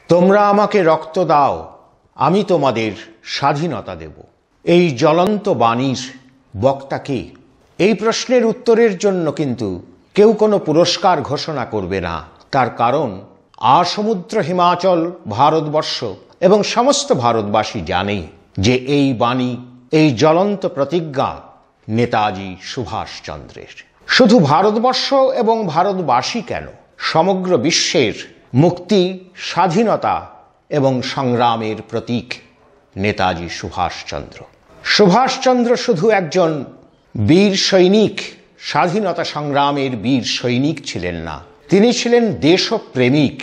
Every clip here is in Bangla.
তোমরা আমাকে রক্ত দাও, আমি তোমাদের স্বাধীনতা দেব। এই জ্বলন্ত বাণীর বক্তা কে? এই প্রশ্নের উত্তরের জন্য কিন্তু কেউ কোনো পুরস্কার ঘোষণা করবে না। তার কারণ আসমুদ্র হিমাচল ভারতবর্ষ এবং সমস্ত ভারতবাসী জানে যে এই বাণী, এই জ্বলন্ত প্রতিজ্ঞা নেতাজি সুভাষচন্দ্রের। শুধু ভারতবর্ষ এবং ভারতবাসী কেন, সমগ্র বিশ্বের মুক্তি, স্বাধীনতা এবং সংগ্রামের প্রতীক নেতাজি সুভাষচন্দ্র। সুভাষচন্দ্র শুধু একজন বীর সৈনিক, স্বাধীনতা সংগ্রামের বীর সৈনিক ছিলেন না, তিনি ছিলেন দেশপ্রেমিক,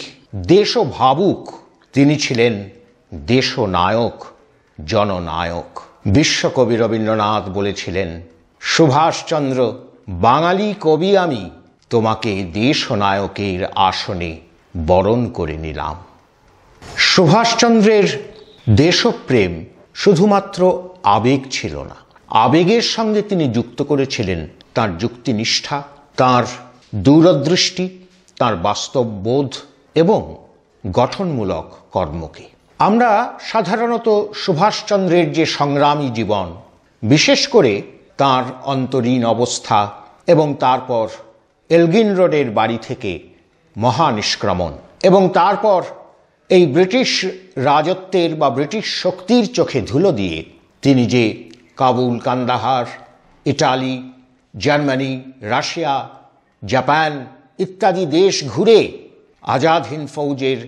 দেশভাবুক, তিনি ছিলেন দেশনায়ক, জননায়ক। বিশ্বকবি রবীন্দ্রনাথ বলেছিলেন, সুভাষচন্দ্র বাঙালি কবি আমি, তোমাকে দেশনায়কের আসনে বরণ করে নিলাম। সুভাষচন্দ্রের দেশপ্রেম শুধুমাত্র আবেগ ছিল না, আবেগের সঙ্গে তিনি যুক্ত করেছিলেন তার যুক্তিনিষ্ঠা, তার দূরদৃষ্টি, তার বাস্তববোধ এবং গঠনমূলক কর্মকে। আমরা সাধারণত সুভাষচন্দ্রের যে সংগ্রামী জীবন, বিশেষ করে তার অন্তরীণ অবস্থা এবং তারপর এলগিন রোডের বাড়ি থেকে মহানিষ্ক্রমণ এবং তারপর এই ব্রিটিশ রাজত্বের বা ব্রিটিশ শক্তির চোখে ধুলো দিয়ে তিনি যে Kabul, Kandahar, Italy, Germany, Russia, Japan ইত্যাদি দেশ ঘুরে আজাদ হিন্দ ফৌজের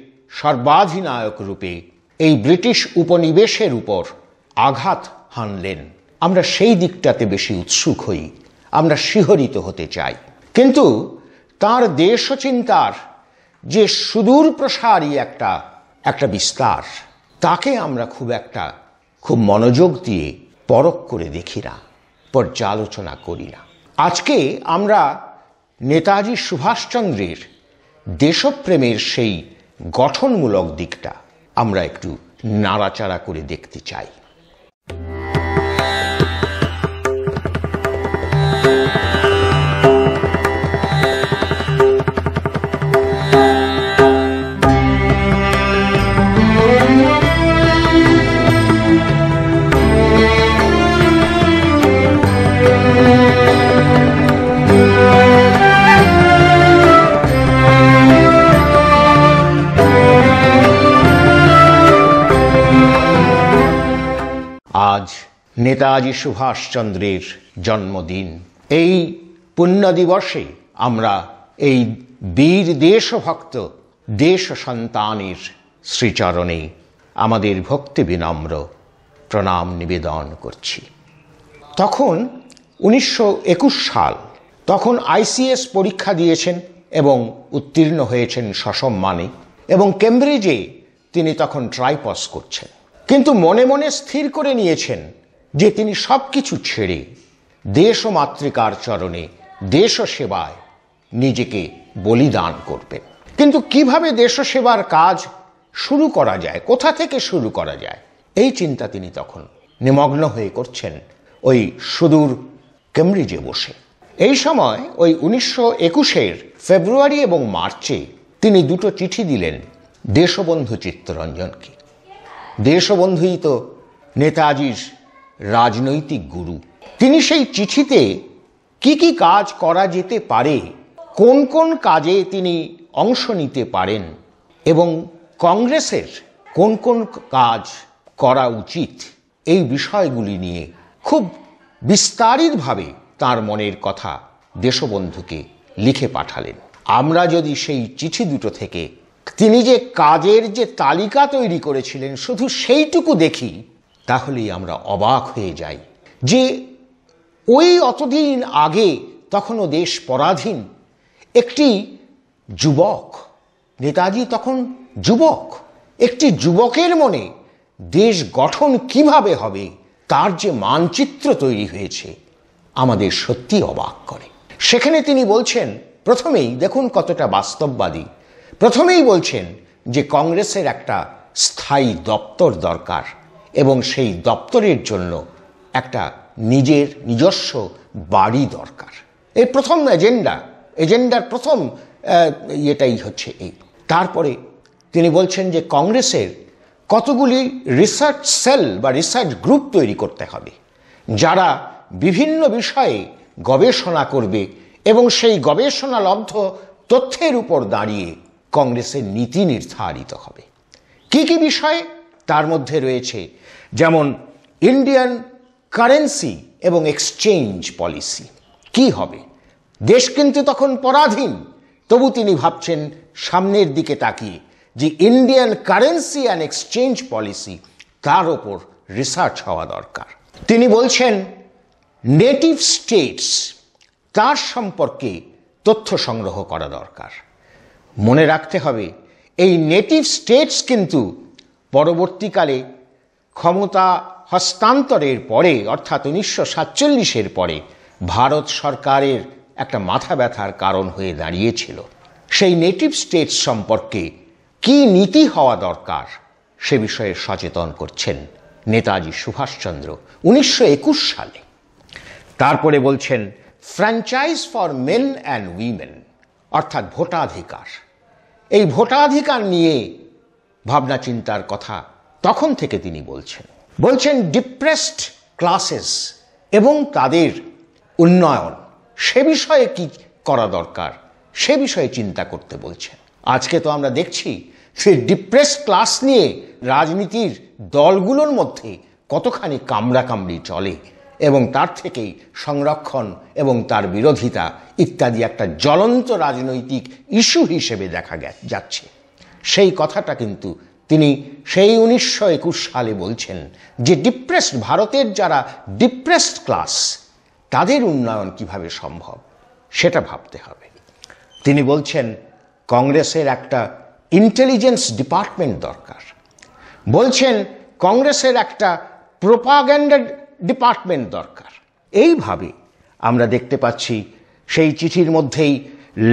সর্বাধিনায়ক রূপে এই ব্রিটিশ উপনিবেশের উপর আঘাত হানলেন, আমরা সেই দিকটাতে বেশি উৎসুক হই, আমরা শিহরিত হতে চাই। কিন্তু তার দেশচিন্তার যে সুদূর প্রসারী একটা বিস্তার, তাকে আমরা খুব মনোযোগ দিয়ে পরখ করে দেখি না, পর্যালোচনা করি না। আজকে আমরা নেতাজি সুভাষচন্দ্রের দেশপ্রেমের সেই গঠনমূলক দিকটা আমরা একটু নাড়াচাড়া করে দেখতে চাই। আজ নেতাজি সুভাষচন্দ্রের জন্মদিন। এই পুণ্য দিবসে আমরা এই বীর দেশভক্ত দেশ সন্তানের শ্রীচরণে আমাদের ভক্তি বিনম্র প্রণাম নিবেদন করছি। তখন 1921 সাল, তখন ICS পরীক্ষা দিয়েছেন এবং উত্তীর্ণ হয়েছেন সসম্মানে এবং কেমব্রিজে তিনি তখন ট্রাইপস করছেন, কিন্তু মনে মনে স্থির করে নিয়েছেন যে তিনি সব কিছু ছেড়ে দেশ ও মাতৃকার চরণে দেশ সেবায় নিজেকে বলিদান করবেন। কিন্তু কিভাবে দেশ সেবার কাজ শুরু করা যায়, কোথা থেকে শুরু করা যায়, এই চিন্তা তিনি তখন নিমগ্ন হয়ে করছেন ওই সুদূর কেমব্রিজে বসে। এই সময় ওই 1921-এর ফেব্রুয়ারি এবং মার্চে তিনি দুটো চিঠি দিলেন দেশবন্ধু চিত্তরঞ্জনকে। দেশবন্ধুই তো নেতাজির রাজনৈতিক গুরু। তিনি সেই চিঠিতে কি কি কাজ করা যেতে পারে, কোন কোন কাজে তিনি অংশ নিতে পারেন এবং কংগ্রেসের কোন কোন কাজ করা উচিত, এই বিষয়গুলি নিয়ে খুব বিস্তারিতভাবে তার মনের কথা দেশবন্ধুকে লিখে পাঠালেন। আমরা যদি সেই চিঠি দুটো থেকে তিনি যে কাজের যে তালিকা তৈরি করেছিলেন শুধু সেইটুকু দেখি, তাহলেই আমরা অবাক হয়ে যাই যে ওই অতদিন আগে, তখনও দেশ পরাধীন, একটি যুবক, নেতাজি তখন যুবক, একটি যুবকের মনে দেশ গঠন কিভাবে হবে তার যে মানচিত্র তৈরি হয়েছে আমাদের সত্যি অবাক করে। সেখানে তিনি বলছেন, প্রথমেই দেখুন কতটা বাস্তববাদী, প্রথমেই বলছেন যে কংগ্রেসের একটা স্থায়ী দপ্তর দরকার এবং সেই দপ্তরের জন্য একটা নিজস্ব বাড়ি দরকার। এই প্রথম এজেন্ডার প্রথম এটাই হচ্ছে এই। তারপরে তিনি বলছেন যে কংগ্রেসের কতগুলি রিসার্চ সেল বা রিসার্চ গ্রুপ তৈরি করতে হবে, যারা বিভিন্ন বিষয়ে গবেষণা করবে এবং সেই গবেষণালব্ধ তথ্যের উপর দাঁড়িয়ে কংগ্রেসের নীতি নির্ধারিত হবে। কি কি বিষয়ে? তার মধ্যে রয়েছে যেমন ইন্ডিয়ান কারেন্সি এবং এক্সচেঞ্জ পলিসি কি হবে। দেশ কিন্তু তখন পরাধীন, তবু তিনি ভাবছেন সামনের দিকে তাকিয়ে যে Indian currency and exchange policy, তার ওপর রিসার্চ হওয়া দরকার। তিনি বলছেন নেটিভ স্টেটস, তার সম্পর্কে তথ্য সংগ্রহ করা দরকার। মনে রাখতে হবে এই নেটিভ স্টেটস কিন্তু পরবর্তীকালে ক্ষমতা হস্তান্তরের পরে অর্থাৎ 1947-এর পরে ভারত সরকারের একটা মাথা ব্যথার কারণ হয়ে দাঁড়িয়েছিল। সেই নেটিভ স্টেটস সম্পর্কে কি নীতি হওয়া দরকার সে বিষয়ে সচেতন করছেন নেতাজি সুভাষচন্দ্র 1921 সালে। তারপরে বলছেন franchise for men and women, অর্থাৎ ভোটাধিকার। এই ভোটাধিকার নিয়ে ভাবনা চিন্তার কথা তখন থেকে তিনি বলছেন ডিপ্রেসড ক্লাসেস এবং তাদের উন্নয়ন, সে বিষয়ে কি করা দরকার সে বিষয়ে চিন্তা করতে বলছেন। আজকে তো আমরা দেখছি সে ডিপ্রেসড ক্লাস নিয়ে রাজনীতির দলগুলোর মধ্যে কতখানি কামড়াকামড়ি চলে এবং তার থেকেই সংরক্ষণ এবং তার বিরোধিতা ইত্যাদি একটা জ্বলন্ত রাজনৈতিক ইস্যু হিসেবে দেখা যাচ্ছে। সেই কথাটা কিন্তু তিনি সেই 1921 সালে বলছেন যে ডিপ্রেসড ভারতের যারা ডিপ্রেসড ক্লাস, তাদের উন্নয়ন কিভাবে সম্ভব সেটা ভাবতে হবে। তিনি বলছেন কংগ্রেসের একটা ইন্টেলিজেন্স ডিপার্টমেন্ট দরকার, বলছেন কংগ্রেসের একটা প্রোপাগ্যান্ডা ডিপার্টমেন্ট দরকার। এইভাবে আমরা দেখতে পাচ্ছি সেই চিঠির মধ্যেই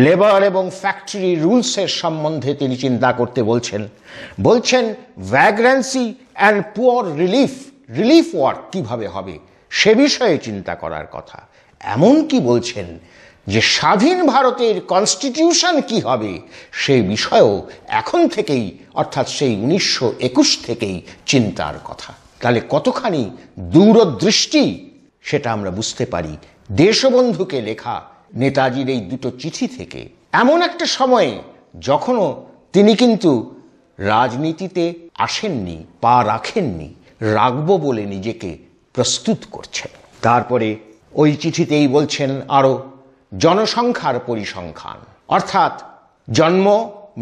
লেবার এবং ফ্যাক্টরি রুলসের সম্বন্ধে তিনি চিন্তা করতে বলছেন ভ্যাগ্রেন্সি অ্যান্ড পুয়ার রিলিফ ওয়ার্ক কিভাবে হবে সে বিষয়ে চিন্তা করার কথা। এমনকি বলছেন যে স্বাধীন ভারতের কনস্টিটিউশন কি হবে সেই বিষয়েও এখন থেকেই অর্থাৎ সেই 1921 থেকেই চিন্তার কথা। তাহলে কতখানি দূরদৃষ্টি সেটা আমরা বুঝতে পারি দেশবন্ধুকে লেখা নেতাজির এই দুটো চিঠি থেকে। এমন একটা সময়ে যখনও তিনি কিন্তু রাজনীতিতে আসেননি, পা রাখেননি, রাখবো বলে নিজেকে প্রস্তুত করছেন। তারপরে ওই চিঠিতেই বলছেন আরো জনসংখ্যার পরিসংখ্যান, অর্থাৎ জন্ম,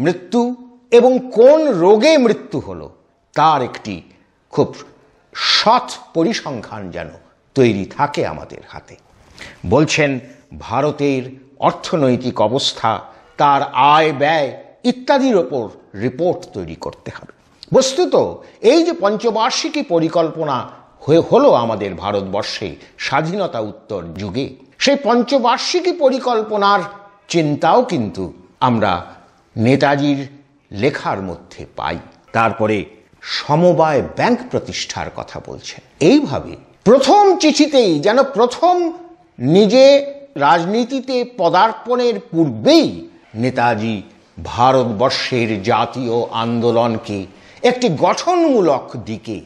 মৃত্যু এবং কোন রোগে মৃত্যু হলো তার একটি খুব সৎ পরিসংখ্যান যেন তৈরি থাকে আমাদের হাতে। বলছেন ভারতের অর্থনৈতিক অবস্থা, তার আয় ব্যয় ইত্যাদির ওপর রিপোর্ট তৈরি করতে হবে। বস্তুত এই যে পঞ্চবার্ষিকী পরিকল্পনা হলো আমাদের ভারতবর্ষে স্বাধীনতা উত্তর যুগে, সেই পঞ্চবার্ষিকী পরিকল্পনার চিন্তাও কিন্তু আমরা নেতাজির লেখার মধ্যে পাই। তারপরে সমবায় ব্যাংক প্রতিষ্ঠার কথা বলছেন। এইভাবে প্রথম চিঠিতেই যেন প্রথম নিজে রাজনীতিতে পদার্পণের পূর্বেই নেতাজি ভারতবর্ষের জাতীয় আন্দোলনকে একটি গঠনমূলক দিকে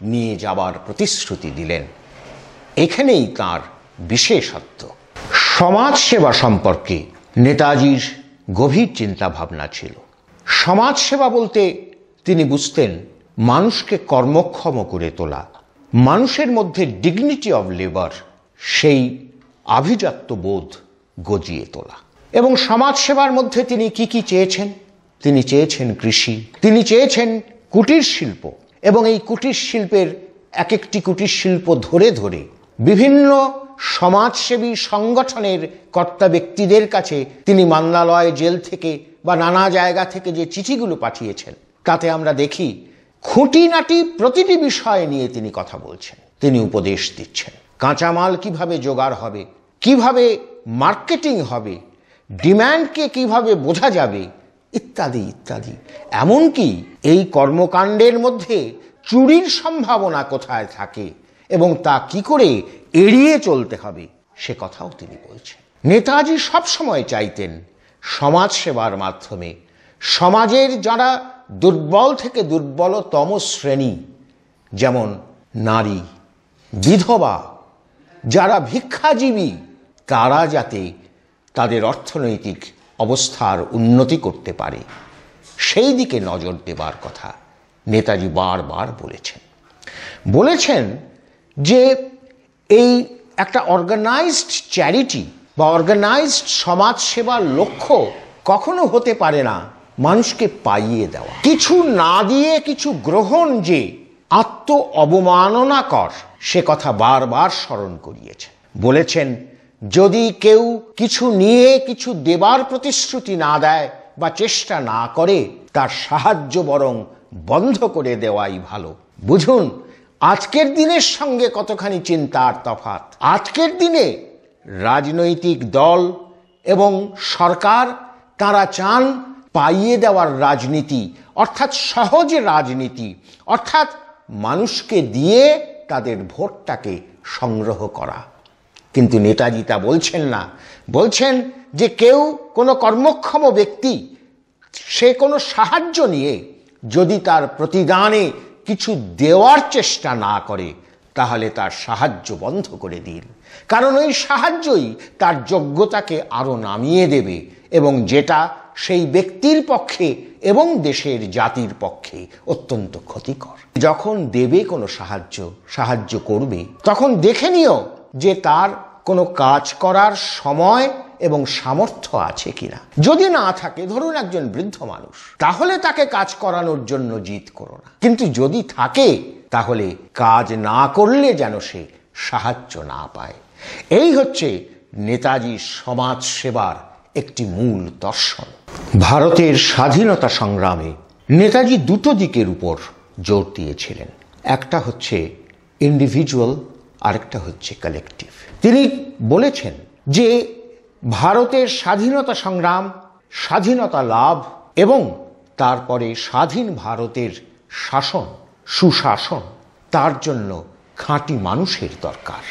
নিয়ে যাবার প্রতিশ্রুতি দিলেন। এখানেই তার বিশেষত্ব। সমাজসেবা সম্পর্কে নেতাজির গভীর চিন্তা ভাবনা ছিল। সমাজসেবা বলতে তিনি বুঝতেন মানুষকে কর্মক্ষম করে তোলা, মানুষের মধ্যে ডিগনিটি অব লেবার, সেই আভিজাত্য বোধ গজিয়ে তোলা। এবং সমাজসেবার মধ্যে তিনি কি কি চেয়েছেন? তিনি চেয়েছেন কৃষি, তিনি চেয়েছেন কুটির শিল্প, এবং এই কুটির শিল্পের এক একটি কুটির শিল্প ধরে ধরে বিভিন্ন সমাজসেবী সংগঠনের কর্তা ব্যক্তিদের কাছে তিনি মান্দালয় জেল থেকে বা নানা জায়গা থেকে যে চিঠিগুলো পাঠিয়েছেন তাতে আমরা দেখি খুঁটিনাটি প্রতিটি বিষয় নিয়ে তিনি কথা বলছেন, তিনি উপদেশ দিচ্ছেন। কাঁচামাল কিভাবে জোগাড় হবে, কিভাবে মার্কেটিং হবে, ডিম্যান্ডকে কিভাবে বোঝা যাবে, ইত্যাদি ইত্যাদি। এমনকি এই কর্মকাণ্ডের মধ্যে চুরির সম্ভাবনা কোথায় থাকে এবং তা কি করে এড়িয়ে চলতে হবে সে কথাও তিনি বলছেন। নেতাজি সবসময় চাইতেন সমাজসেবার মাধ্যমে সমাজের যারা দুর্বল থেকে দুর্বলতম শ্রেণী, যেমন নারী, বিধবা, যারা ভিক্ষাজীবী, তারা যাতে তাদের অর্থনৈতিক অবস্থার উন্নতি করতে পারে সেই দিকে নজর দেবার কথা নেতাজি বারবার বলেছেন যে এই একটা অর্গানাইজড চ্যারিটি বা অর্গানাইজড সমাজসেবার লক্ষ্য কখনো হতে পারে না মানুষকে পাইয়ে দেওয়া, কিছু না দিয়ে কিছু গ্রহণ যে আত্ম অবমাননাকর, সে কথা বারবার স্মরণ করিয়েছেন। বলেছেন যদি কেউ কিছু নিয়ে কিছু দেবার প্রতিশ্রুতি না দেয় বা চেষ্টা না করে, তার সাহায্য বরং বন্ধ করে দেওয়াই ভালো। বুঝুন আজকের দিনের সঙ্গে কতখানি চিন্তার তফাৎ। আজকের দিনে রাজনৈতিক দল এবং সরকার তারা চান পাইয়ে দেওয়ার রাজনীতি, অর্থাৎ সহজ রাজনীতি, অর্থাৎ মানুষকে দিয়ে তাদের ভোটটাকে সংগ্রহ করা। কিন্তু নেতাজি তা বলছেন না। বলছেন যে কেউ কোনো কর্মক্ষম ব্যক্তি সে কোনো সাহায্য নিয়ে যদি তার প্রতিদানে কিছু দেওয়ার চেষ্টা না করে, তাহলে তার সাহায্য বন্ধ করে দিন, কারণ ওই সাহায্যই তার যোগ্যতাকে আরো নামিয়ে দেবে এবং যেটা সেই ব্যক্তির পক্ষে এবং দেশের জাতির পক্ষে অত্যন্ত ক্ষতিকর। যখন দেবে কোনো সাহায্য করবে, তখন দেখে নিও যে তার কোনো কাজ করার সময় এবং সামর্থ্য আছে কিনা। যদি না থাকে, ধরুন একজন বৃদ্ধ মানুষ, তাহলে তাকে কাজ করানোর জন্য জিদ করো না, কিন্তু যদি থাকে তাহলে কাজ না করলে যেন সে সাহায্য না পায়। এই হচ্ছে নেতাজির সমাজ সেবার একটি মূল দর্শন। ভারতের স্বাধীনতা সংগ্রামে নেতাজি দুটো দিকের উপর জোর দিয়েছিলেন, একটা হচ্ছে ইন্ডিভিজুয়াল, আরেকটা হচ্ছে কালেকটিভ। তিনি বলেছেন যে ভারতের স্বাধীনতা সংগ্রাম, স্বাধীনতা লাভ এবং তারপরে স্বাধীন ভারতের শাসন, সুশাসন, তার জন্য খাঁটি মানুষের দরকার।